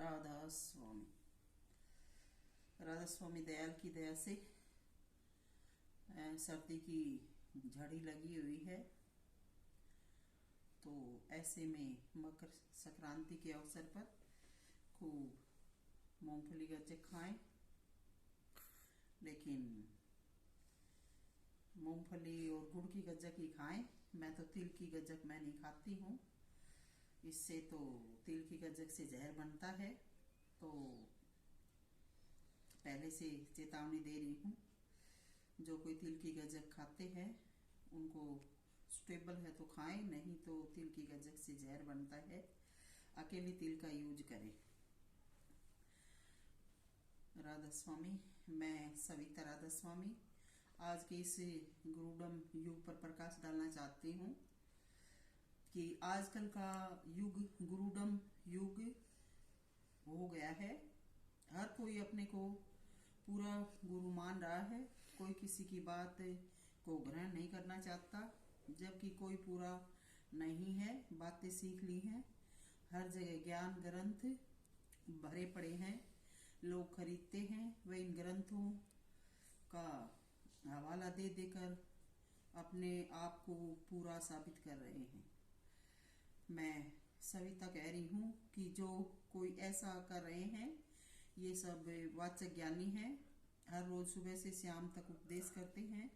राधा स्वामी। राधा स्वामी दयाल की दया से सर्दी की झड़ी लगी हुई है, तो ऐसे में मकर संक्रांति के अवसर पर खूब मूंगफली गज्जक खाएं। लेकिन मूंगफली और गुड़ की गज्जक ही खाएं। मैं तो तिल की गज्जक मैं नहीं खाती हूँ, इससे तो तिल की गज्जक से जहर बनता है। तो पहले से चेतावनी दे रही हूँ, जो कोई तिल की गज्जक खाते हैं उनको सुटेबल है तो खाएं, नहीं तो तिल की गज्जक से जहर बनता है। अकेले तिल का यूज करें। राधा स्वामी। मैं सविता राधा स्वामी आज के इस गुरुडम युग पर प्रकाश डालना चाहती हूँ कि आजकल का युग गुरुडम युग हो गया है। हर कोई अपने को पूरा गुरु मान रहा है, कोई किसी की बात को ग्रहण नहीं करना चाहता, जबकि कोई पूरा नहीं है। बातें सीख ली हैं, हर जगह ज्ञान ग्रंथ भरे पड़े हैं, लोग खरीदते हैं। वे इन ग्रंथों का हवाला दे देकर अपने आप को पूरा साबित कर रहे हैं। मैं सविता कह रही हूँ कि जो कोई ऐसा कर रहे हैं, ये सब वाचक ज्ञानी हैं। हर रोज सुबह से शाम तक उपदेश करते हैं,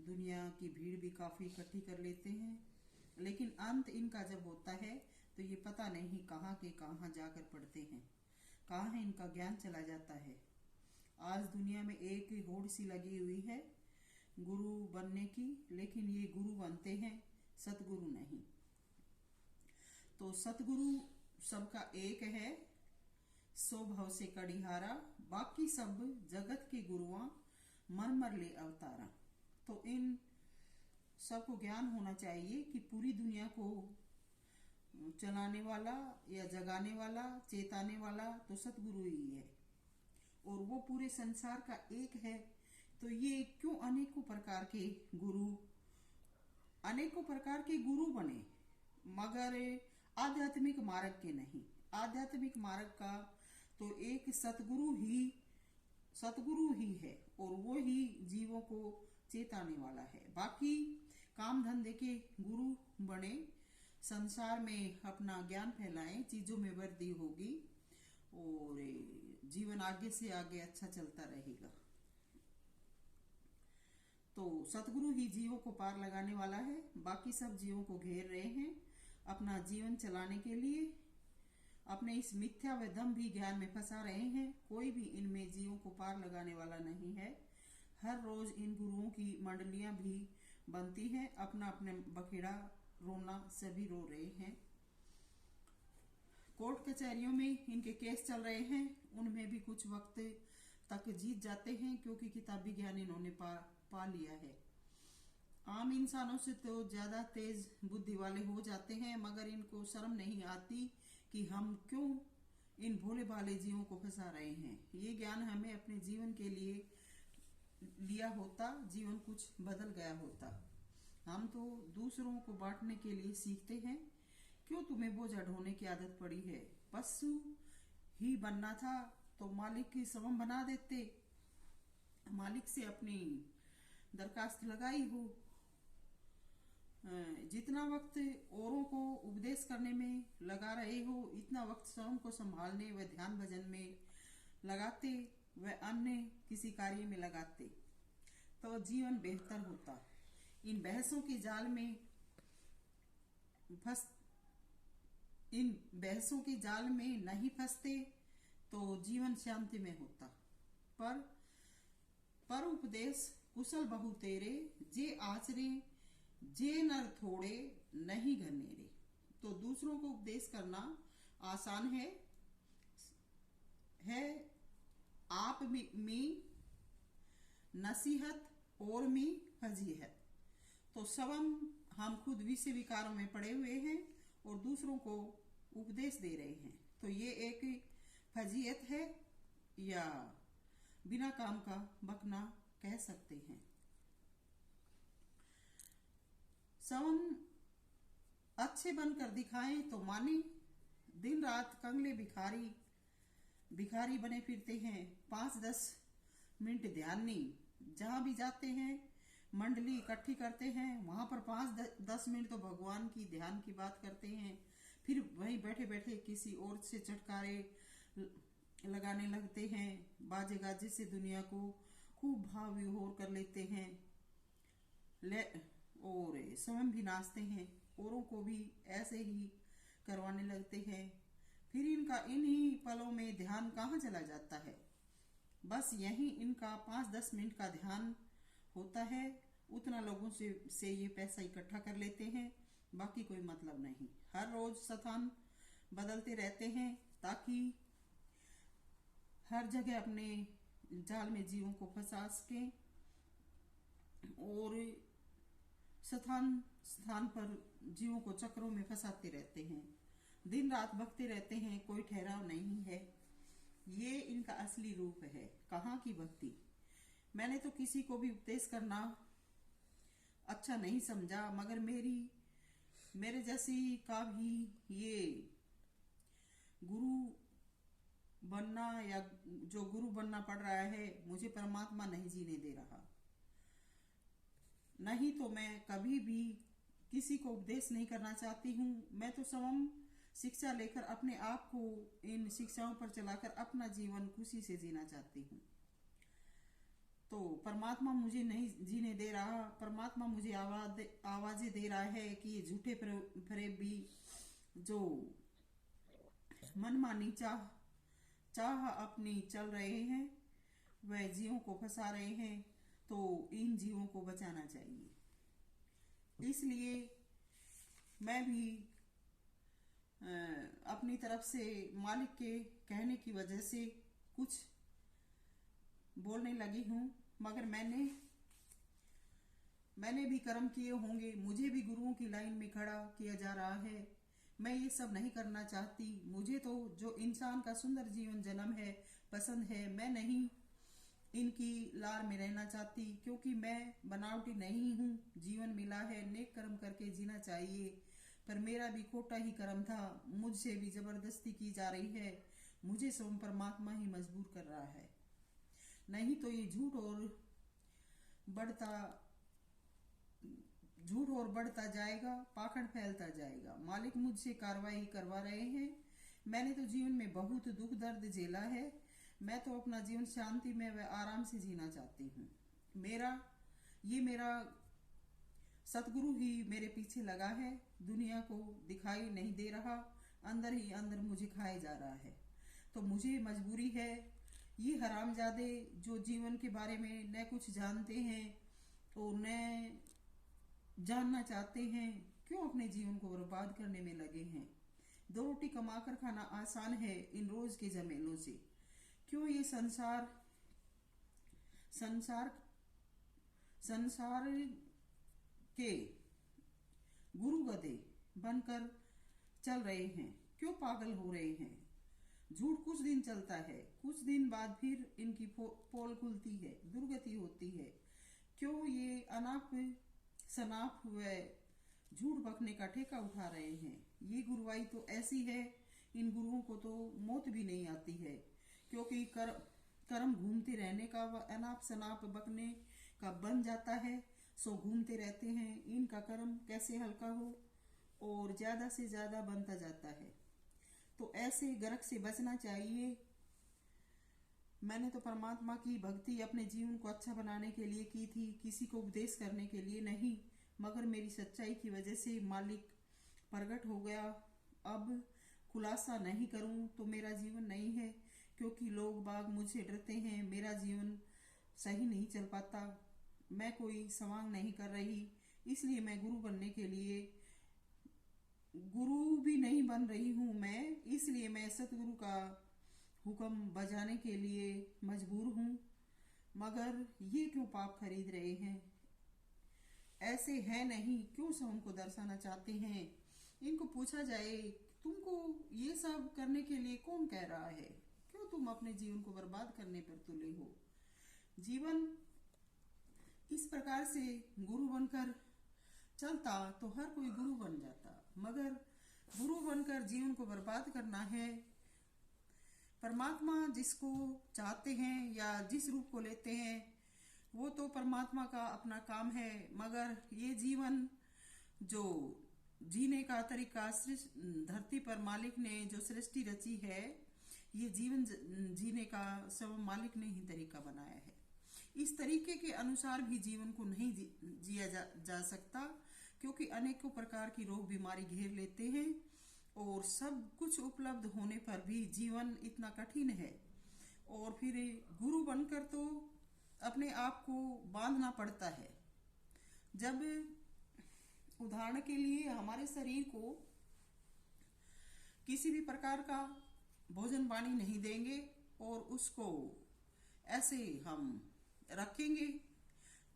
दुनिया की भीड़ भी काफी इकट्ठी कर लेते हैं, लेकिन अंत इनका जब होता है तो ये पता नहीं कहाँ के कहाँ जाकर पड़ते हैं, कहाँ है इनका ज्ञान चला जाता है। आज दुनिया में एक होड़ सी लगी हुई है गुरु बनने की, लेकिन ये गुरु बनते हैं, सतगुरु नहीं। तो सतगुरु सबका एक है, सो भव से कड़िहारा, बाकी सब जगत के गुरुआ मर मर ले अवतारा। तो इन सबको ज्ञान होना चाहिए कि पूरी दुनिया को चलाने वाला या जगाने वाला, चेताने वाला तो सतगुरु ही है, और वो पूरे संसार का एक है। तो ये क्यों अनेकों प्रकार के गुरु बने, मगर आध्यात्मिक मार्ग के नहीं। आध्यात्मिक मार्ग का तो एक सतगुरु ही है, और वो ही जीवों को चेताने वाला है। बाकी काम धंधे के गुरु बने, संसार में अपना ज्ञान फैलाएं, चीजों में वृद्धि होगी और जीवन आगे से आगे अच्छा चलता रहेगा। तो सतगुरु ही जीवों को पार लगाने वाला है, बाकी सब जीवों को घेर रहे हैं अपना जीवन चलाने के लिए। अपने इस मिथ्या व दम भी ज्ञान में फंसा रहे हैं। कोई भी इनमें जीवों को पार लगाने वाला नहीं है। हर रोज इन गुरुओं की मंडलियां भी बनती हैं, अपना अपने बखेड़ा रोना सभी रो रहे हैं। कोर्ट कचहरियों में इनके केस चल रहे हैं, उनमें भी कुछ वक्त तक जीत जाते हैं, क्योंकि किताबी ज्ञान इन्होंने पा लिया है। आम इंसानों से तो ज्यादा तेज बुद्धि वाले हो जाते हैं, मगर इनको शर्म नहीं आती कि हम क्यों इन भोले भाले जीवों को फंसा रहे हैं। ये ज्ञान हमें अपने जीवन के लिए लिया होता, जीवन कुछ बदल गया होता। हम तो दूसरों को बांटने के लिए सीखते हैं। क्यों तुम्हें बोझा ढोने की आदत पड़ी है? पशु ही बनना था तो मालिक की समम बना देते, मालिक से अपनी दरखास्त लगाई हो। जितना वक्त औरों को उपदेश करने में लगा रहे हो, इतना वक्त स्वयं को संभालने व ध्यान भजन में लगाते व अन्य किसी कार्य में लगाते तो जीवन बेहतर होता। इन बहसों की जाल में नहीं फंसते तो जीवन शांति में होता। पर उपदेश कुशल बहु तेरे, जे आचरे जे नर थोड़े नहीं घनेरे। तो दूसरों को उपदेश करना आसान है आप में नसीहत और में फजीहत। तो स्वयं हम खुद विषय विकारों में पड़े हुए हैं और दूसरों को उपदेश दे रहे हैं, तो ये एक फजीहत है या बिना काम का बकना कह सकते हैं। स्वयं अच्छे बनकर दिखाएं तो माने, दिन रात कंगले भिखारी भिखारी बने फिरते हैं। 5-10 मिनट ध्यान नहीं, जहां भी जाते हैं मंडली इकट्ठी करते हैं, वहां पर 5-10 मिनट तो भगवान की ध्यान की बात करते हैं, फिर वहीं बैठे बैठे किसी और से चटकारे लगाने लगते हैं, बाजे गाजे से दुनिया को खूब भाव विभोर कर लेते हैं, और स्वयं भी नाचते हैं, औरों को भी ऐसे ही करवाने लगते हैं। फिर इनका इन्हीं पलों में ध्यान कहाँ चला जाता है। बस यही इनका 5-10 मिनट का ध्यान होता है, उतना लोगों से ये पैसा इकट्ठा कर लेते हैं, बाकी कोई मतलब नहीं। हर रोज स्थान बदलते रहते हैं ताकि हर जगह अपने जाल में जीवों को फंसा सकें, और स्थान स्थान पर जीवों को चक्रों में फंसाते रहते हैं, दिन रात भगते रहते हैं, कोई ठहराव नहीं है। ये इनका असली रूप है। कहाँ की भक्ति। मैंने तो किसी को भी उपदेश करना अच्छा नहीं समझा, मगर मेरे जैसी का भी ये गुरु बनना, या जो गुरु बनना पड़ रहा है, मुझे परमात्मा नहीं जीने दे रहा। नहीं तो मैं कभी भी किसी को उपदेश नहीं करना चाहती हूँ। मैं तो स्वयं शिक्षा लेकर अपने आप को इन शिक्षाओं पर चलाकर अपना जीवन खुशी से जीना चाहती हूँ। तो परमात्मा मुझे नहीं जीने दे रहा। परमात्मा मुझे आवाजें दे रहा है कि ये झूठे फरेब भी जो मनमानी चाह अपनी चल रहे हैं, वह जीवों को फंसा रहे हैं, तो इन जीवों को बचाना चाहिए। इसलिए मैं भी अपनी तरफ से मालिक के कहने की वजह से कुछ बोलने लगी हूँ, मगर मैंने भी कर्म किए होंगे, मुझे भी गुरुओं की लाइन में खड़ा किया जा रहा है। मैं ये सब नहीं करना चाहती। मुझे तो जो इंसान का सुंदर जीवन जन्म है पसंद है। मैं नहीं इनकी लार में रहना चाहती, क्योंकि मैं बनावटी नहीं हूँ। जीवन मिला है, नेक कर्म करके जीना चाहिए, पर मेरा भी खोटा ही कर्म था। मुझसे भी जबरदस्ती की जा रही है। मुझे स्वयं परमात्मा ही मजबूर कर रहा है, नहीं तो ये झूठ और बढ़ता जाएगा, पाखंड फैलता जाएगा। मालिक मुझसे कार्रवाई करवा रहे हैं। मैंने तो जीवन में बहुत दुख दर्द झेला है। मैं तो अपना जीवन शांति में व आराम से जीना चाहती हूँ। मेरा सतगुरु ही मेरे पीछे लगा है, दुनिया को दिखाई नहीं दे रहा, अंदर ही अंदर मुझे खाए जा रहा है। तो मुझे मजबूरी है। ये हरामजादे जो जीवन के बारे में न कुछ जानते हैं और न जानना चाहते हैं, क्यों अपने जीवन को बर्बाद करने में लगे हैं। 2 रोटी कमाकर खाना आसान है इन रोज के झमेलों से। क्यों ये संसार के गुरु गधे बनकर चल रहे हैं, क्यों पागल हो रहे हैं। झूठ कुछ दिन चलता है, कुछ दिन बाद फिर इनकी पोल खुलती है, दुर्गति होती है। क्यों ये अनाप शनाप व झूठ बकने का ठेका उठा रहे हैं। ये गुरुवाई तो ऐसी है, इन गुरुओं को तो मौत भी नहीं आती है, क्योंकि कर्म घूमते रहने का व अनाप शनाप बकने का बन जाता है। सो घूमते रहते हैं। इनका कर्म कैसे हल्का हो और ज्यादा से ज्यादा बनता जाता है। तो ऐसे गर्क से बचना चाहिए। मैंने तो परमात्मा की भक्ति अपने जीवन को अच्छा बनाने के लिए की थी, किसी को उपदेश करने के लिए नहीं। मगर मेरी सच्चाई की वजह से मालिक प्रकट हो गया। अब खुलासा नहीं करूं तो मेरा जीवन नहीं है, क्योंकि लोग बाग मुझसे डरते हैं। मेरा जीवन सही नहीं चल पाता। मैं कोई सवांग नहीं कर रही, इसलिए मैं गुरु बनने के लिए गुरु भी नहीं बन रही हूँ मैं, इसलिए मैं सतगुरु का हुक्म बजाने के लिए मजबूर हूँ। मगर ये क्यों पाप खरीद रहे हैं। ऐसे है नहीं, क्यों से उनको दर्शाना चाहते हैं। इनको पूछा जाए, तुमको ये सब करने के लिए कौन कह रहा है, क्यों तुम अपने जीवन को बर्बाद करने पर तुले हो। जीवन इस प्रकार से गुरु बनकर चलता तो हर कोई गुरु बन जाता, मगर गुरु बनकर जीवन को बर्बाद करना है, परमात्मा जिसको चाहते हैं या जिस रूप को लेते हैं वो तो परमात्मा का अपना काम है, मगर ये जीवन जो जीने का तरीका धरती पर मालिक ने जो सृष्टि रची है, ये जीवन जीने का सब मालिक ने ही तरीका बनाया है। इस तरीके के अनुसार भी जीवन को नहीं जिया जा सकता, क्योंकि अनेकों प्रकार की रोग बीमारी घेर लेते हैं और सब कुछ उपलब्ध होने पर भी जीवन इतना कठिन है। और फिर गुरु बनकर तो अपने आप को बांधना पड़ता है। जब उदाहरण के लिए हमारे शरीर को किसी भी प्रकार का भोजन पानी नहीं देंगे और उसको ऐसे हम रखेंगे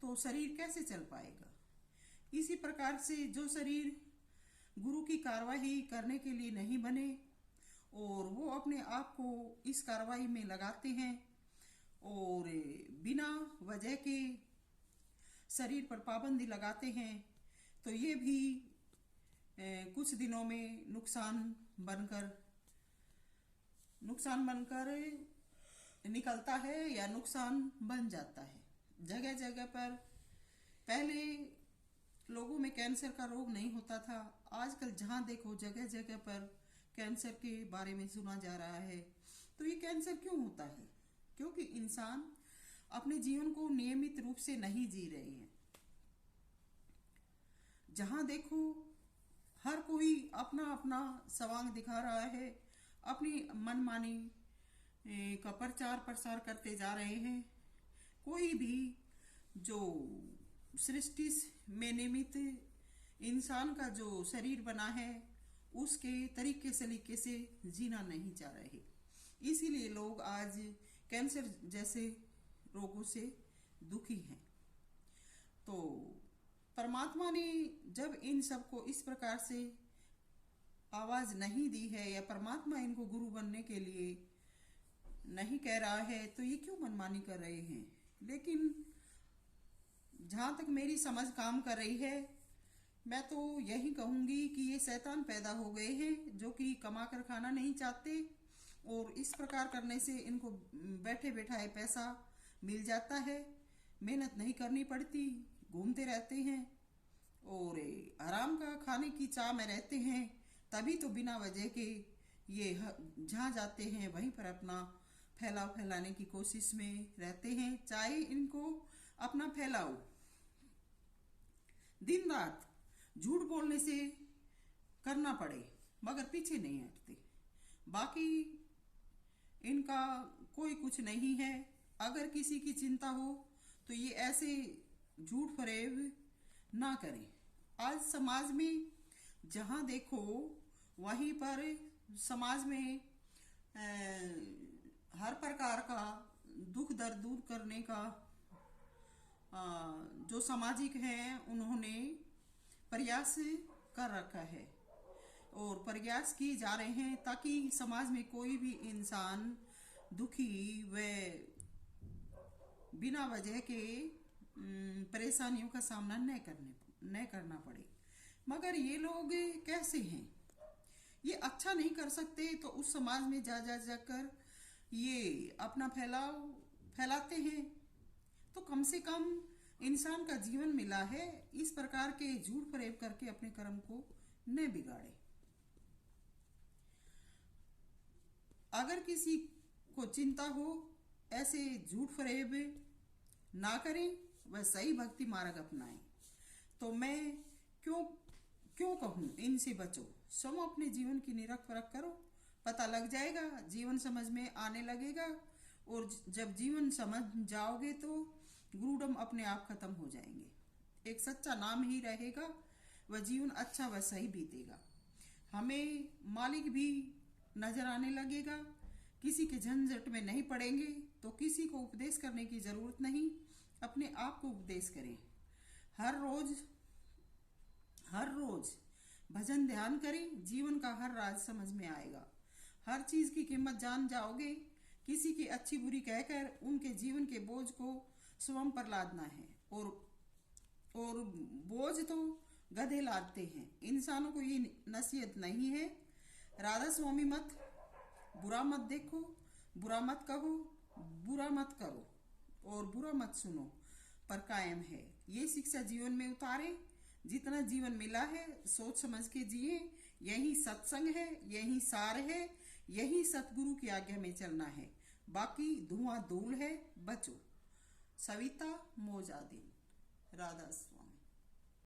तो शरीर कैसे चल पाएगा। इसी प्रकार से जो शरीर गुरु की कार्यवाही करने के लिए नहीं बने और वो अपने आप को इस कार्यवाही में लगाते हैं और बिना वजह के शरीर पर पाबंदी लगाते हैं, तो ये भी कुछ दिनों में नुकसान बनकर निकलता है या नुकसान बन जाता है। जगह जगह पर पहले लोगों में कैंसर का रोग नहीं होता था, आजकल जहाँ देखो जगह जगह पर कैंसर के बारे में सुना जा रहा है। तो ये कैंसर क्यों होता है? क्योंकि इंसान अपने जीवन को नियमित रूप से नहीं जी रहे हैं। जहाँ देखो हर कोई अपना अपना सवांग दिखा रहा है, अपनी मनमानी का प्रचार प्रसार करते जा रहे हैं। कोई भी जो सृष्टि में निमित्त इंसान का जो शरीर बना है उसके तरीके सलीके से जीना नहीं चाह रहे। इसीलिए लोग आज कैंसर जैसे रोगों से दुखी हैं। तो परमात्मा ने जब इन सबको इस प्रकार से आवाज नहीं दी है या परमात्मा इनको गुरु बनने के लिए नहीं कह रहा है, तो ये क्यों मनमानी कर रहे हैं। लेकिन जहाँ तक मेरी समझ काम कर रही है, मैं तो यही कहूँगी कि ये शैतान पैदा हो गए हैं जो कि कमा कर खाना नहीं चाहते और इस प्रकार करने से इनको बैठे बैठाए पैसा मिल जाता है, मेहनत नहीं करनी पड़ती, घूमते रहते हैं और आराम का खाने की चाह में रहते हैं। तभी तो बिना वजह के ये जहाँ जाते हैं वहीं पर अपना फैलाने की कोशिश में रहते हैं, चाहे इनको अपना फैलाओ दिन रात झूठ बोलने से करना पड़े, मगर पीछे नहीं हटते। बाकी इनका कोई कुछ नहीं है। अगर किसी की चिंता हो तो ये ऐसे झूठ फरेब ना करें। आज समाज में जहाँ देखो वहीं पर समाज में हर प्रकार का दुख दर्द दूर करने का जो सामाजिक हैं उन्होंने प्रयास कर रखा है और प्रयास किए जा रहे हैं ताकि समाज में कोई भी इंसान दुखी व बिना वजह के परेशानियों का सामना न करना पड़े। मगर ये लोग कैसे हैं, ये अच्छा नहीं कर सकते तो उस समाज में जाकर ये अपना फैलाते हैं। तो कम से कम इंसान का जीवन मिला है, इस प्रकार के झूठ फरेब करके अपने कर्म को न बिगाड़े। अगर किसी को चिंता हो ऐसे झूठ फरेब ना करें, वह सही भक्ति मार्ग अपनाएं। तो मैं क्यों कहूँ इनसे बचो, स्वयं अपने जीवन की निरख परख करो, पता लग जाएगा, जीवन समझ में आने लगेगा और जब जीवन समझ जाओगे तो गुरुडम अपने आप खत्म हो जाएंगे। एक सच्चा नाम ही रहेगा, वह जीवन अच्छा व सही बीतेगा। हमें मालिक भी नजर आने लगेगा, किसी के झंझट में नहीं पड़ेंगे। तो किसी को उपदेश करने की जरूरत नहीं, अपने आप को उपदेश करें। हर रोज भजन ध्यान करें, जीवन का हर राज समझ में आएगा। हर चीज की कीमत जान जाओगे। किसी की अच्छी बुरी कहकर उनके जीवन के बोझ को स्वयं पर लादना है और बोझ तो गधे लादते हैं। इंसानों को ये नसीहत नहीं है। राधा स्वामी मत, बुरा मत देखो, बुरा मत कहो, बुरा मत करो और बुरा मत सुनो पर कायम है। ये शिक्षा जीवन में उतारे। जितना जीवन मिला है सोच समझ के जिए। यही सत्संग है, यही सार है, यही सतगुरु की आज्ञा में चलना है। बाकी धुआं धूल है, बचो। सविता मोजादीन। राधा।